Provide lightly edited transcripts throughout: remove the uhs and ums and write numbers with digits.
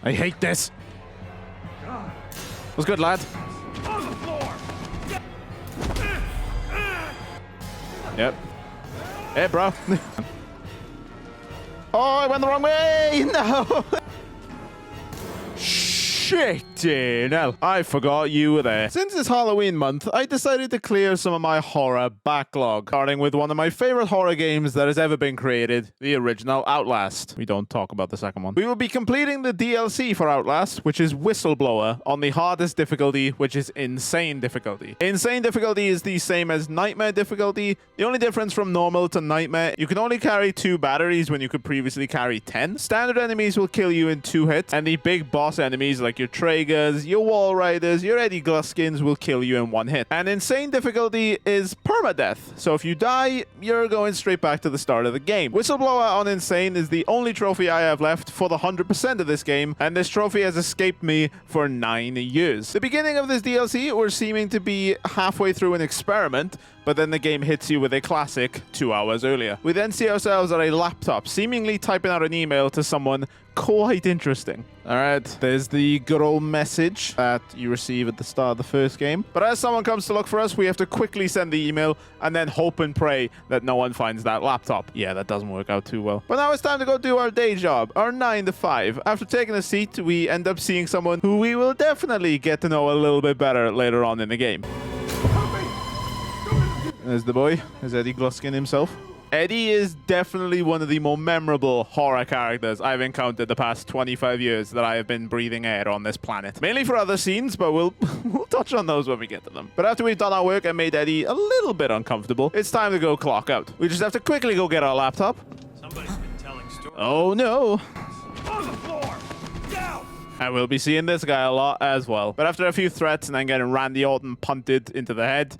I hate this. What's good, lad? Yep. Hey, bro. Oh, I went the wrong way. No. Shit, hell. I forgot you were there. Since it's Halloween month, I decided to clear some of my horror backlog, starting with one of my favorite horror games that has ever been created, the original Outlast. We don't talk about the second one. We will be completing the DLC for Outlast, which is Whistleblower, on the hardest difficulty, which is Insane difficulty. Insane difficulty is the same as Nightmare difficulty. The only difference from normal to Nightmare, you can only carry 2 batteries when you could previously carry 10. Standard enemies will kill you in 2 hits, and the big boss enemies like your Traegers, your Wall Riders, your Eddie Gluskins will kill you in 1 hit. And Insane difficulty is permadeath, so if you die, you're going straight back to the start of the game. Whistleblower on Insane is the only trophy I have left for the 100% of this game, and this trophy has escaped me for 9 years. The beginning of this DLC, we're seeming to be halfway through an experiment, but then the game hits you with a classic 2 hours earlier. We then see ourselves at a laptop, seemingly typing out an email to someone quite interesting. Alright, there's the good old message that you receive at the start of the first game. But as someone comes to look for us, we have to quickly send the email and then hope and pray that no one finds that laptop. Yeah, that doesn't work out too well. But now it's time to go do our day job, our 9 to 5. After taking a seat, we end up seeing someone who we will definitely get to know a little bit better later on in the game. There's the boy. There's Eddie Gluskin himself. Eddie is definitely one of the more memorable horror characters I've encountered the past 25 years that I have been breathing air on this planet. Mainly for other scenes, but we'll touch on those when we get to them. But after we've done our work and made Eddie a little bit uncomfortable, it's time to go clock out. We just have to quickly go get our laptop. Somebody's been telling stories. Oh no. On the floor! Down! And we'll be seeing this guy a lot as well. But after a few threats and then getting Randy Orton punted into the head,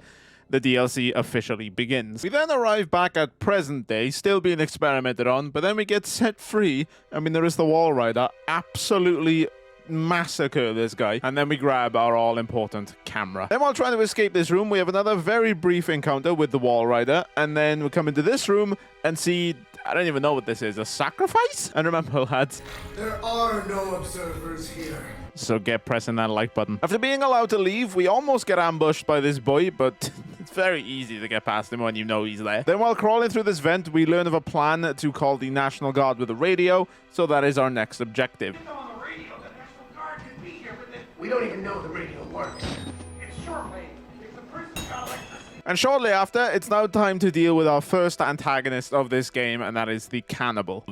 the DLC officially begins. We then arrive back at present day, still being experimented on, but then we get set free, and we notice the Wall Rider absolutely massacre this guy, and then we grab our all-important camera. Then while trying to escape this room, we have another very brief encounter with the Wall Rider, and then we come into this room and see, I don't even know what this is, a sacrifice? And remember, lads, there are no observers here. So get pressing that like button. After being allowed to leave, we almost get ambushed by this boy, but it's very easy to get past him when you know he's there. Then while crawling through this vent, we learn of a plan to call the National Guard with a radio, so that is our next objective. On the radio, the National Guard could be here, but we don't even know the radio works. It's shortwave. If the person's got electricity. And shortly after, it's now time to deal with our first antagonist of this game, and that is the cannibal.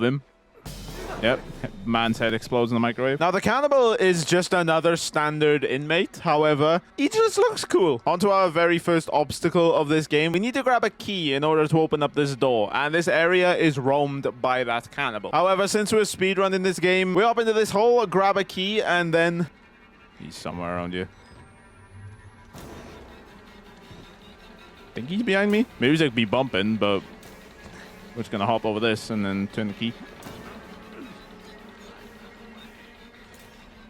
Yep, man's head explodes in the microwave. Now, the cannibal is just another standard inmate. However, he just looks cool. On to our very first obstacle of this game. We need to grab a key in order to open up this door, and this area is roamed by that cannibal. However, since we're speedrunning this game, we hop into this hole, grab a key, and then he's somewhere around here. Think he's behind me? Maybe he's like be bumping, but we're just gonna hop over this and then turn the key.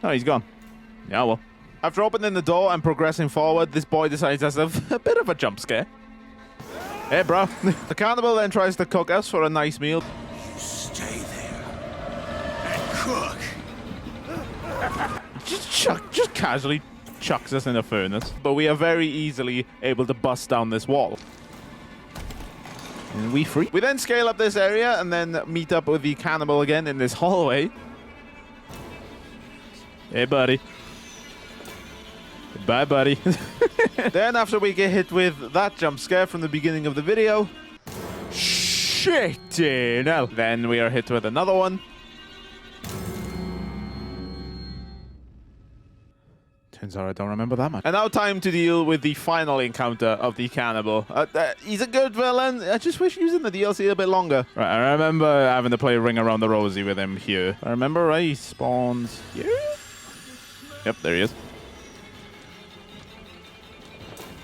Oh, he's gone. Yeah, well. After opening the door and progressing forward, this boy decides to have a bit of a jump scare. Hey, bro. The cannibal then tries to cook us for a nice meal. You stay there and cook. Just casually chucks us in a furnace. But we are very easily able to bust down this wall. And we free. We then scale up this area and then meet up with the cannibal again in this hallway. Hey, buddy. Bye, buddy. Then after we get hit with that jump scare from the beginning of the video, shit, hell. Then we are hit with another one. Turns out I don't remember that much. And now time to deal with the final encounter of the cannibal. He's a good villain. I just wish he was in the DLC a bit longer. Right, I remember having to play Ring Around the Rosie with him here. I remember, right? He spawns here? Yep, there he is.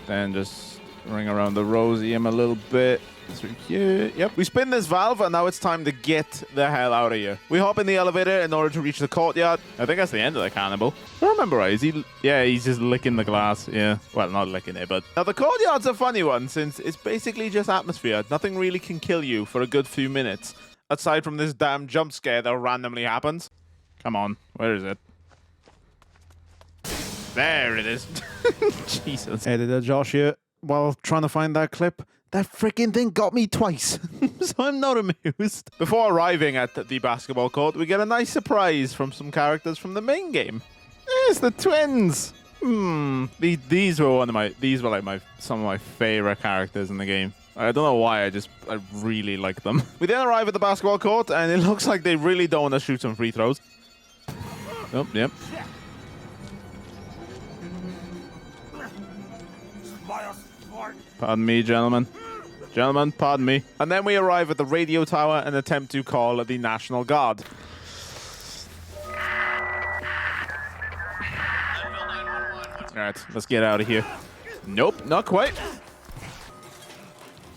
Then just ring around the Rosie him a little bit. Through here. Yep. We spin this valve, and now it's time to get the hell out of here. We hop in the elevator in order to reach the courtyard. I think that's the end of the cannibal. I don't remember, right? Is he? Yeah, he's just licking the glass. Yeah. Well, not licking it, but... Now, the courtyard's a funny one, since it's basically just atmosphere. Nothing really can kill you for a good few minutes, aside from this damn jump scare that randomly happens. Come on. Where is it? There it is. Jesus. Editor Josh here, while trying to find that clip, that freaking thing got me twice. So I'm not amused. Before arriving at the basketball court, we get a nice surprise from some characters from the main game. It's the twins. These were like some of my favorite characters in the game. I don't know why, I really like them. We then arrive at the basketball court, and it looks like they really don't want to shoot some free throws. Oh, yep. Pardon me, gentlemen. Gentlemen, pardon me. And then we arrive at the radio tower and attempt to call the National Guard. Alright, let's get out of here. Nope, not quite.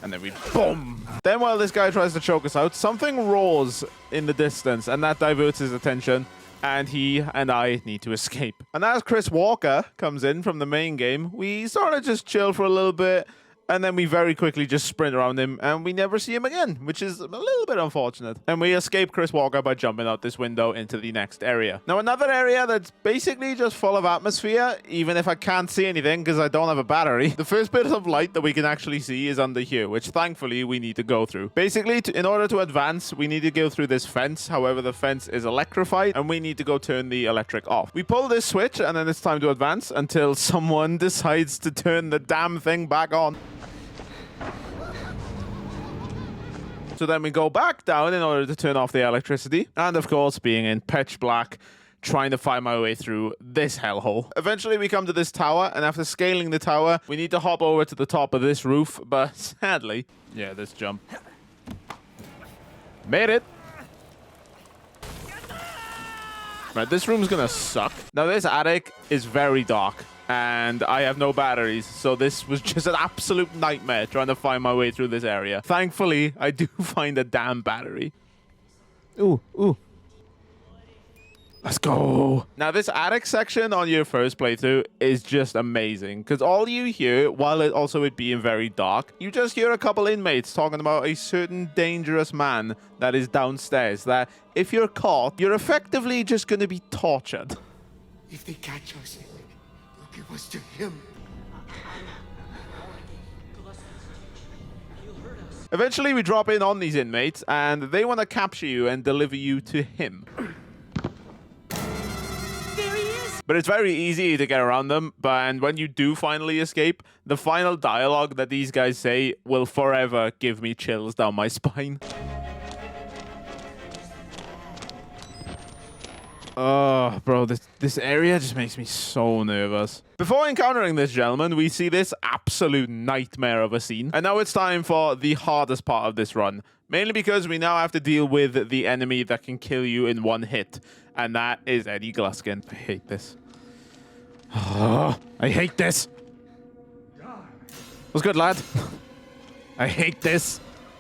And then we boom. Then while this guy tries to choke us out, something roars in the distance, and that diverts his attention, and he and I need to escape. And as Chris Walker comes in from the main game, we sort of just chill for a little bit, and then we very quickly just sprint around him, and we never see him again, which is a little bit unfortunate. And we escape Chris Walker by jumping out this window into the next area. Now, another area that's basically just full of atmosphere, even if I can't see anything because I don't have a battery. The first bit of light that we can actually see is under here, which thankfully we need to go through. Basically, in order to advance, we need to go through this fence. However, the fence is electrified, and we need to go turn the electric off. We pull this switch, and then it's time to advance until someone decides to turn the damn thing back on. So then we go back down in order to turn off the electricity. And of course, being in pitch black, trying to find my way through this hellhole. Eventually, we come to this tower, and after scaling the tower, we need to hop over to the top of this roof. But sadly, yeah, this jump. Made it. Right, this room's gonna suck. Now, this attic is very dark, and I have no batteries, so this was just an absolute nightmare trying to find my way through this area. Thankfully, I do find a damn battery. Ooh, ooh. Let's go. Now, this attic section on your first playthrough is just amazing, because all you hear, while it being very dark, you just hear a couple inmates talking about a certain dangerous man that is downstairs, that if you're caught, you're effectively just going to be tortured. If they catch us, they'll give us to him. Eventually, we drop in on these inmates, and they want to capture you and deliver you to him. But it's very easy to get around them, and when you do finally escape, the final dialogue that these guys say will forever give me chills down my spine. Oh, bro, this area just makes me so nervous. Before encountering this gentleman, we see this absolute nightmare of a scene. And now it's time for the hardest part of this run. Mainly because we now have to deal with the enemy that can kill you in one hit. And that is Eddie Gluskin. I hate this. Oh, I hate this. What's good, lad? I hate this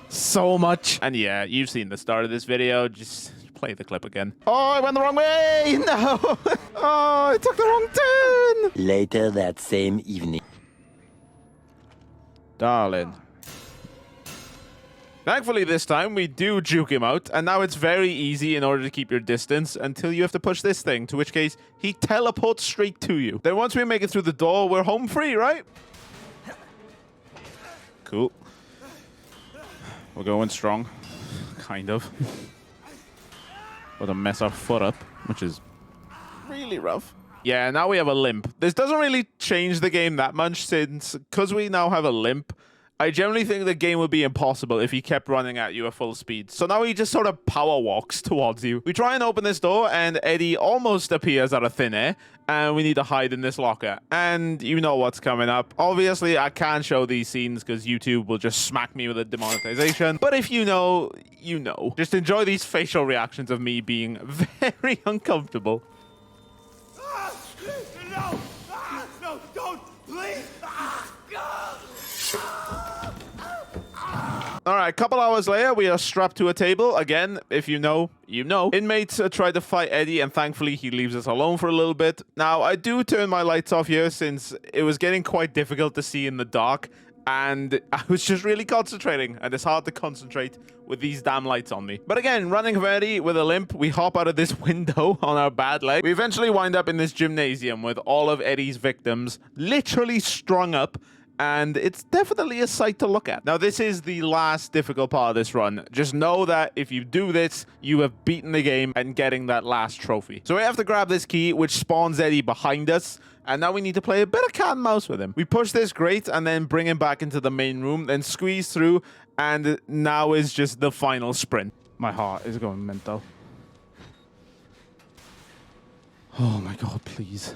so much. And yeah, you've seen the start of this video. Just play the clip again. Oh, I went the wrong way. No. Oh, I took the wrong turn. Later that same evening. Darling. Thankfully, this time, we do juke him out, and now it's very easy in order to keep your distance until you have to push this thing, to which case, he teleports straight to you. Then once we make it through the door, we're home free, right? Cool. We're going strong. Kind of. But to mess our foot up, which is really rough. Yeah, now we have a limp. This doesn't really change the game that much, since, because we now have a limp, I generally think the game would be impossible if he kept running at you at full speed. So now he just sort of power walks towards you. We try and open this door, and Eddie almost appears out of thin air, and we need to hide in this locker. And you know what's coming up. Obviously, I can't show these scenes because YouTube will just smack me with a demonetization. But if you know, you know. Just enjoy these facial reactions of me being very uncomfortable. No! No, don't! Please! All right, a couple hours later, we are strapped to a table. Again, if you know, you know. Inmates try to fight Eddie, and thankfully, he leaves us alone for a little bit. Now, I do turn my lights off here since it was getting quite difficult to see in the dark, and I was just really concentrating, and it's hard to concentrate with these damn lights on me. But again, running from Eddie with a limp, we hop out of this window on our bad leg. We eventually wind up in this gymnasium with all of Eddie's victims literally strung up, and it's definitely a sight to look at. Now, this is the last difficult part of this run. Just know that if you do this, you have beaten the game and getting that last trophy. So we have to grab this key, which spawns Eddie behind us, and now we need to play a bit of cat and mouse with him. We push this grate and then bring him back into the main room, then squeeze through, and now is just the final sprint. My heart is going mental. Oh my god, please.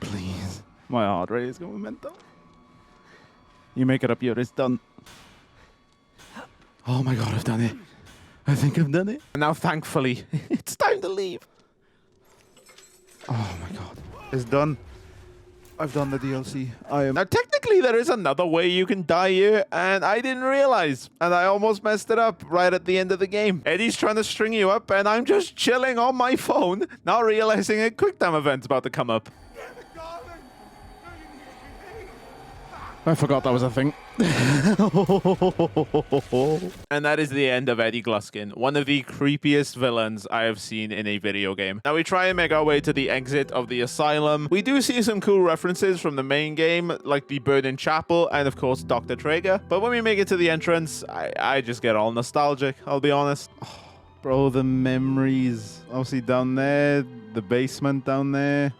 Please. My heart rate is going mental. You make it up here, it's done. Oh my god, I've done it. I think I've done it. And now, thankfully, it's time to leave. Oh my god. It's done. I've done the DLC. Now, technically, there is another way you can die here, and I didn't realize. And I almost messed it up right at the end of the game. Eddie's trying to string you up, and I'm just chilling on my phone, not realizing a quick time event's about to come up. I forgot that was a thing. And that is the end of Eddie Gluskin, one of the creepiest villains I have seen in a video game. Now we try and make our way to the exit of the asylum. We do see some cool references from the main game, like the burning chapel and of course Dr. Traeger. But when we make it to the entrance, I just get all nostalgic, I'll be honest. Oh, bro, the memories. Obviously down there, the basement down there,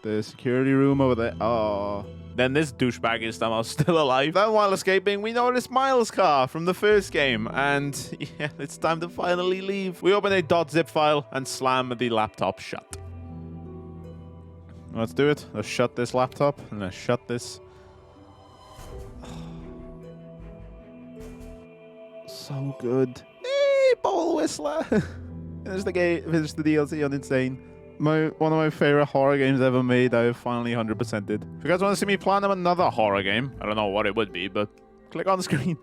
the security room over there. Oh. Then this douchebag is somehow still alive. Then while escaping, we notice Miles' car from the first game. And yeah, it's time to finally leave. We open a .zip file and slam the laptop shut. Let's do it. Let's shut this laptop and let's shut this. So good. Hey, Ball Whistler. There's the game. There's the DLC on Insane. One of my favorite horror games ever made. I have finally 100%ed. If you guys want to see me plan another horror game, I don't know what it would be, but click on the screen.